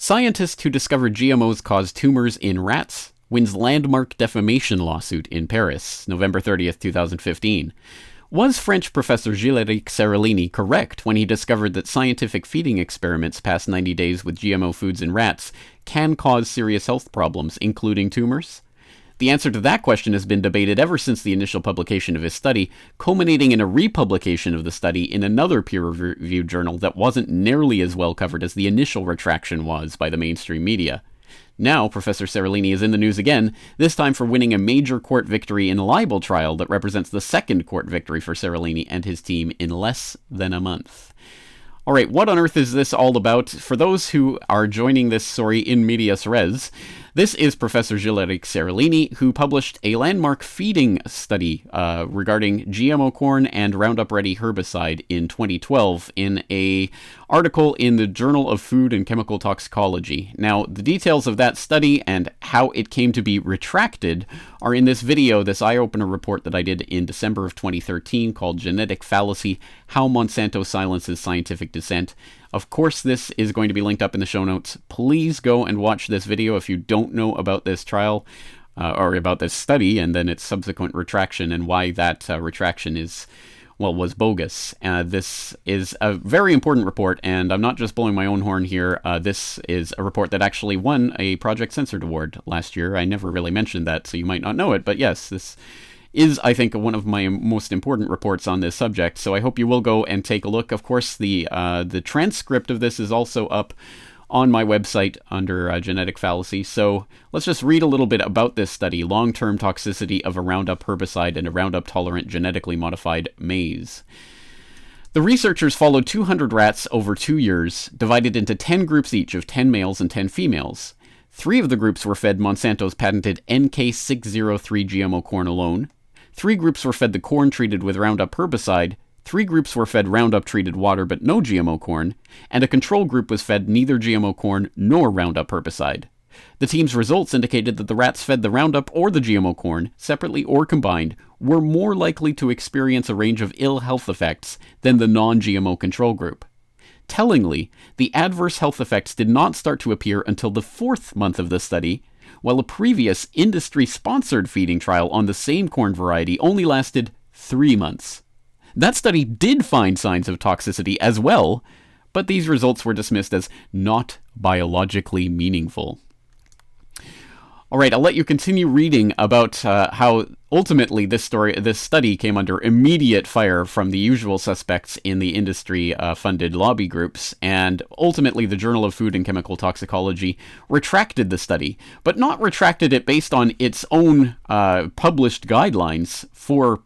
Scientist who discovered GMOs cause tumors in rats wins landmark defamation lawsuit in Paris, November 30th, 2015. Was French professor Gilles Seralini correct when he discovered that scientific feeding experiments past 90 days with GMO foods in rats can cause serious health problems, including tumors? The answer to that question has been debated ever since the initial publication of his study, culminating in a republication of the study in another peer-reviewed journal that wasn't nearly as well covered as the initial retraction was by the mainstream media. Now, Professor Seralini is in the news again, this time for winning a major court victory in a libel trial that represents the second court victory for Seralini and his team in less than a month. All right, what on earth is this all about? For those who are joining this story in medias res, this is Professor Gilles Seralini, who published a landmark feeding study regarding GMO corn and Roundup Ready herbicide in 2012 in an article in the Journal of Food and Chemical Toxicology. Now, the details of that study and how it came to be retracted are in this video, this eye-opener report that I did in December of 2013 called Genetic Fallacy: How Monsanto Silences Scientific Dissent. Of course, this is going to be linked up in the show notes. Please go and watch this video if you don't know about this trial or about this study and then its subsequent retraction and why that retraction was bogus. This is a very important report, and I'm not just blowing my own horn here. This is a report that actually won a Project Censored Award last year. I never really mentioned that, so you might not know it, but yes, this is, I think, one of my most important reports on this subject, so I hope you will go and take a look. Of course, the transcript of this is also up on my website under Genetic Fallacy, so let's just read a little bit about this study, Long-Term Toxicity of a Roundup Herbicide and a Roundup-Tolerant Genetically Modified Maize. The researchers followed 200 rats over 2 years, divided into 10 groups each of 10 males and 10 females. 3 of the groups were fed Monsanto's patented NK603 GMO corn alone. 3 groups were fed the corn treated with Roundup herbicide, 3 groups were fed Roundup treated water but no GMO corn, and a control group was fed neither GMO corn nor Roundup herbicide. The team's results indicated that the rats fed the Roundup or the GMO corn, separately or combined, were more likely to experience a range of ill health effects than the non-GMO control group. Tellingly, the adverse health effects did not start to appear until the 4th month of the study, while a previous industry-sponsored feeding trial on the same corn variety only lasted 3 months. That study did find signs of toxicity as well, but these results were dismissed as not biologically meaningful. All right, I'll let you continue reading about how ultimately this study came under immediate fire from the usual suspects in the industry-funded lobby groups, and ultimately the Journal of Food and Chemical Toxicology retracted the study, but not retracted it based on its own published guidelines for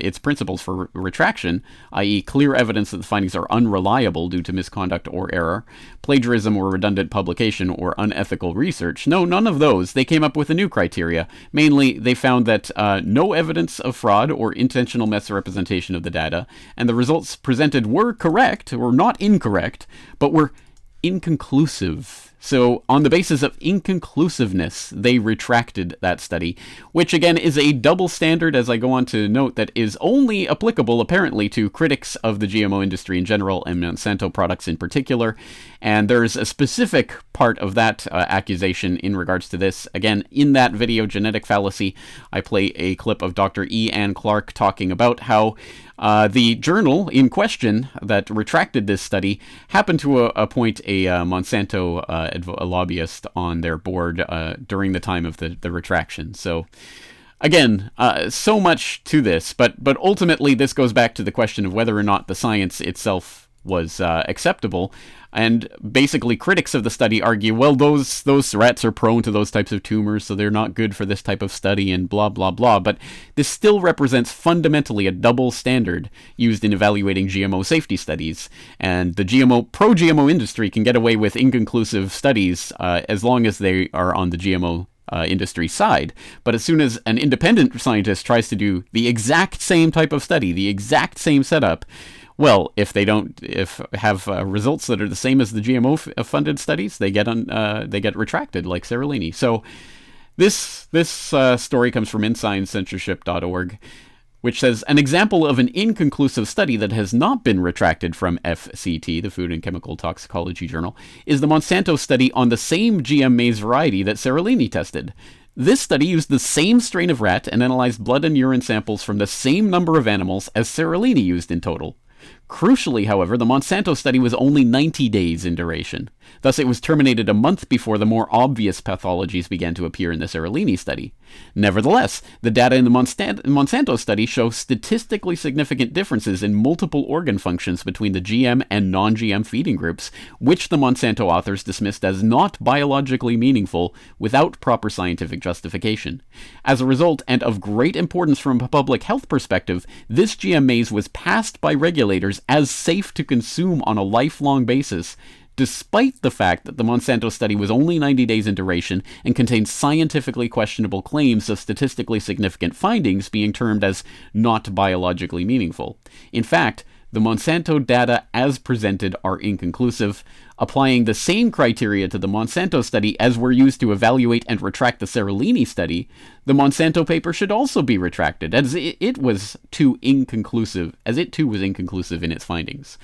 its principles for retraction, i.e. clear evidence that the findings are unreliable due to misconduct or error, plagiarism or redundant publication, or unethical research. No, none of those. They came up with a new criteria. Mainly, they found that no evidence of fraud or intentional misrepresentation of the data, and the results presented were correct, or not incorrect, but were inconclusive. So, on the basis of inconclusiveness, they retracted that study, which again is a double standard, as I go on to note, that is only applicable apparently to critics of the GMO industry in general and Monsanto products in particular. And there's a specific part of that accusation in regards to this. Again, in that video, Genetic Fallacy, I play a clip of Dr. E. Ann Clark talking about how the journal in question that retracted this study happened to appoint a Monsanto a lobbyist on their board during the time of the retraction. So, again, so much to this, but ultimately this goes back to the question of whether or not the science itself was acceptable. And basically, critics of the study argue, well, those rats are prone to those types of tumors, so they're not good for this type of study, and blah, blah, blah. But this still represents fundamentally a double standard used in evaluating GMO safety studies. And the pro-GMO industry can get away with inconclusive studies as long as they are on the GMO industry side. But as soon as an independent scientist tries to do the exact same type of study, the exact same setup, well, if they have results that are the same as the GMO-funded studies, they get retracted, like Seralini. So this story comes from InScienceCensorship.org. which says, an example of an inconclusive study that has not been retracted from FCT, the Food and Chemical Toxicology Journal, is the Monsanto study on the same GM maize variety that Seralini tested. This study used the same strain of rat and analyzed blood and urine samples from the same number of animals as Seralini used in total. Crucially, however, the Monsanto study was only 90 days in duration. Thus, it was terminated a month before the more obvious pathologies began to appear in the Seralini study. Nevertheless, the data in the Monsanto study show statistically significant differences in multiple organ functions between the GM and non-GM feeding groups, which the Monsanto authors dismissed as not biologically meaningful without proper scientific justification. As a result, and of great importance from a public health perspective, this GM maize was passed by regulators as safe to consume on a lifelong basis, despite the fact that the Monsanto study was only 90 days in duration and contained scientifically questionable claims of statistically significant findings being termed as not biologically meaningful. In fact, the Monsanto data as presented are inconclusive. Applying the same criteria to the Monsanto study as were used to evaluate and retract the Seralini study, the Monsanto paper should also be retracted, as it was too inconclusive in its findings.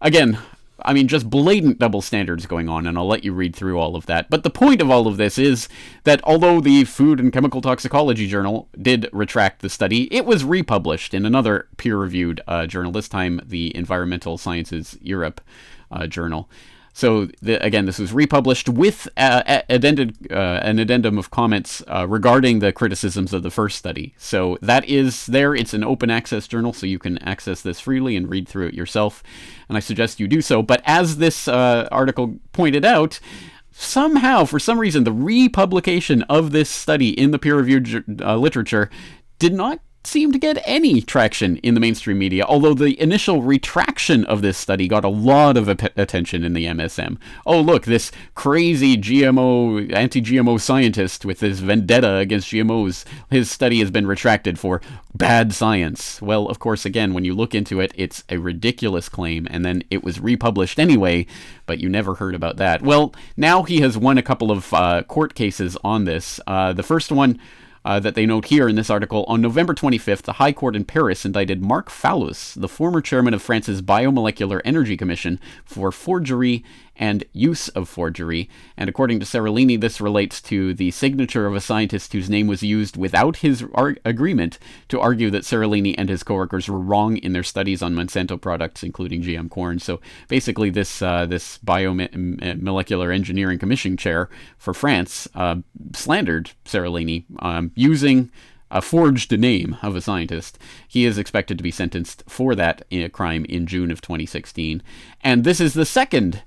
Again, I mean, just blatant double standards going on, and I'll let you read through all of that. But the point of all of this is that although the Food and Chemical Toxicology Journal did retract the study, it was republished in another peer-reviewed journal, this time the Environmental Sciences Europe journal. So, again, this was republished with an addendum of comments regarding the criticisms of the first study. So that is there. It's an open access journal, so you can access this freely and read through it yourself, and I suggest you do so. But as this article pointed out, somehow, for some reason, the republication of this study in the peer-reviewed literature did not seem to get any traction in the mainstream media, although the initial retraction of this study got a lot of attention in the MSM. Oh, look, this crazy anti-GMO scientist with his vendetta against GMOs, his study has been retracted for bad science. Well, of course, again, when you look into it, it's a ridiculous claim, and then it was republished anyway, but you never heard about that. Well, now he has won a couple of court cases on this. The first one that they note here in this article, on November 25th, the High Court in Paris indicted Marc Fallus, the former chairman of France's Biomolecular Energy Commission, for forgery and use of forgery. And according to Seralini, this relates to the signature of a scientist whose name was used without his agreement to argue that Seralini and his coworkers were wrong in their studies on Monsanto products, including GM corn. So basically, this Biomolecular Engineering Commission chair for France slandered Seralini using a forged name of a scientist. He is expected to be sentenced for that crime in June of 2016. And this is the second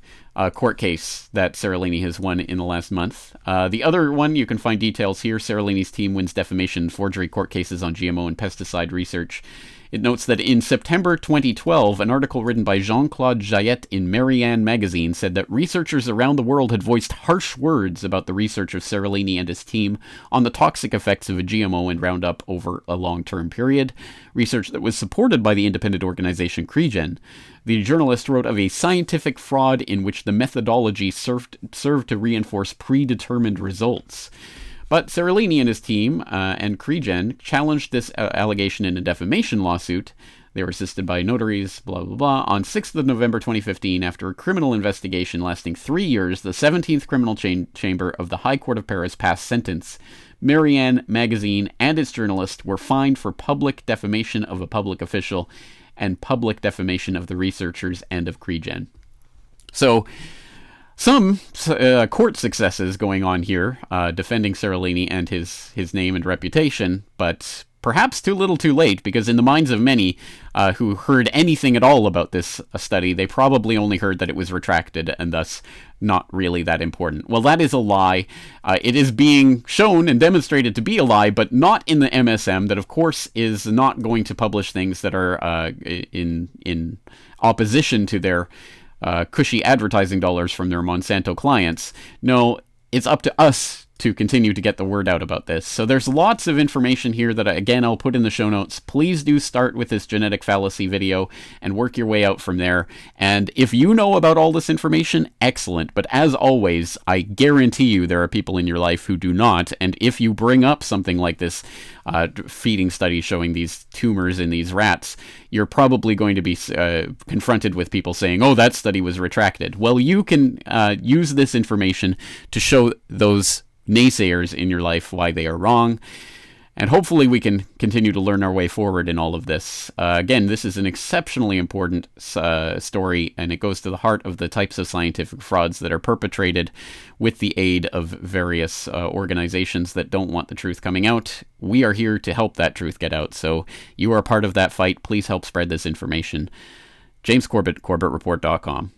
court case that Seralini has won in the last month. The other one, you can find details here. Seralini's team wins defamation and forgery court cases on GMO and pesticide research. It notes that in September 2012, an article written by Jean-Claude Jaillet in Marianne magazine said that researchers around the world had voiced harsh words about the research of Seralini and his team on the toxic effects of a GMO and Roundup over a long-term period, research that was supported by the independent organization CREGEN. The journalist wrote of a scientific fraud in which the methodology served to reinforce predetermined results. But Seralini and his team and CREGEN challenged this allegation in a defamation lawsuit. They were assisted by notaries, blah, blah, blah. On 6th of November 2015, after a criminal investigation lasting 3 years, the 17th Criminal Chamber of the High Court of Paris passed sentence. Marianne magazine and its journalist were fined for public defamation of a public official and public defamation of the researchers and of CREGEN. So, some court successes going on here, defending Seralini and his name and reputation, but perhaps too little too late, because in the minds of many who heard anything at all about this study, they probably only heard that it was retracted and thus not really that important. Well, that is a lie. It is being shown and demonstrated to be a lie, but not in the MSM, that of course is not going to publish things that are in opposition to their cushy advertising dollars from their Monsanto clients. No, it's up to us to continue to get the word out about this. So there's lots of information here that, again, I'll put in the show notes. Please do start with this genetic fallacy video and work your way out from there. And if you know about all this information, excellent. But as always, I guarantee you there are people in your life who do not. And if you bring up something like this feeding study showing these tumors in these rats, you're probably going to be confronted with people saying, oh, that study was retracted. Well, you can use this information to show those naysayers in your life why they are wrong. And hopefully we can continue to learn our way forward in all of this. Again, this is an exceptionally important story, and it goes to the heart of the types of scientific frauds that are perpetrated with the aid of various organizations that don't want the truth coming out. We are here to help that truth get out, so you are part of that fight. Please help spread this information. James Corbett, CorbettReport.com.